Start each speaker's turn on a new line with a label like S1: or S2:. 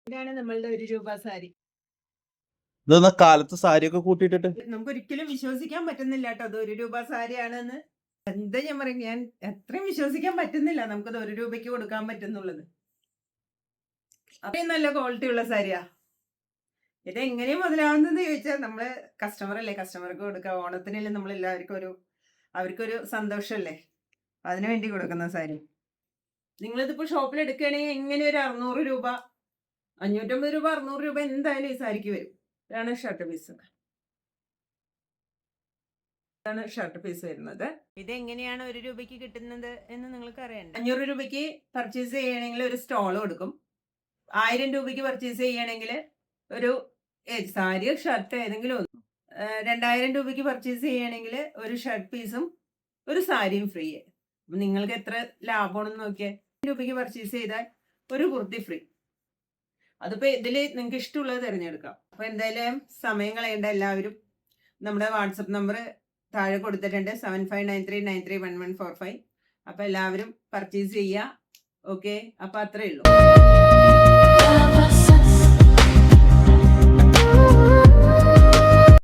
S1: ഇതാണ് നമ്മളുടെ 1 രൂപ സാരി.
S2: ഇതെന്നാ കാലത്ത് സാരിയൊക്കെ കൂട്ടിയിട്ടിട്ട്
S1: നമുക്ക് ഒരിക്കലും വിശ്വസിക്കാൻ പറ്റുന്നില്ല കേട്ടോ അത് 1 രൂപ സാരിയാണെന്ന്. എന്താ ഞാൻ പറയും, ഞാൻ എത്രയും വിശ്വസിക്കാൻ പറ്റുന്നില്ല നമുക്കത് 1 രൂപയ്ക്ക് കൊടുക്കാൻ പറ്റുന്നുള്ളത്. അത്രയും നല്ല ക്വാളിറ്റി ഉള്ള സാരിയാ. ഇത് എങ്ങനെയും മുതലാവുന്നെന്ന് ചോദിച്ചാൽ നമ്മള് കസ്റ്റമർ അല്ലേ, കസ്റ്റമർക്ക് കൊടുക്കുക. ഓണത്തിനല്ലേ നമ്മൾ എല്ലാവർക്കും അവർക്കൊരു സന്തോഷമല്ലേ, അതിനു വേണ്ടി കൊടുക്കുന്ന സാരി. നിങ്ങളിതിപ്പോ ഷോപ്പിൽ എടുക്കുകയാണെങ്കിൽ എങ്ങനെ ഒരു 600 രൂപ 550 രൂപ 600 രൂപ എന്തായാലും ഈ സാരിക്ക് വരും. ഇതാണ് ഷർട്ട് പീസ്. ഇതാണ് ഷർട്ട് പീസ് വരുന്നത്. ഇത് എങ്ങനെയാണ് 1 രൂപയ്ക്ക് കിട്ടുന്നത് എന്ന് നിങ്ങൾക്ക് അറിയണ്ട. 500 രൂപയ്ക്ക് പർച്ചേസ് ചെയ്യണമെങ്കിൽ ഒരു സ്റ്റോൾ കൊടുക്കും. 1000 രൂപയ്ക്ക് പർച്ചേസ് ചെയ്യണമെങ്കിൽ ഒരു സാരിയോ ഷർട്ട് ഏതെങ്കിലും ഒന്ന്. 2000 രൂപയ്ക്ക് പർച്ചേസ് ചെയ്യണമെങ്കിൽ ഒരു ഷർട്ട് പീസും ഒരു സാരിയും ഫ്രീ. നിങ്ങൾക്ക് എത്ര ലാഭമാണെന്ന് നോക്കിയാൽ. 1000 രൂപയ്ക്ക് പർച്ചേസ് ചെയ്താൽ ഒരു കുർത്തി ഫ്രീ. അതിപ്പോൾ ഇതിൽ നിങ്ങൾക്ക് ഇഷ്ടമുള്ളത് തിരഞ്ഞെടുക്കാം. അപ്പോൾ എന്തായാലും സമയം കളയേണ്ട, എല്ലാവരും നമ്മുടെ വാട്സപ്പ് നമ്പർ താഴെ കൊടുത്തിട്ടുണ്ട് 7593931145. അപ്പോൾ എല്ലാവരും പർച്ചേസ് ചെയ്യുക. ഓക്കെ, അപ്പോൾ അത്രയേ ഉള്ളൂ.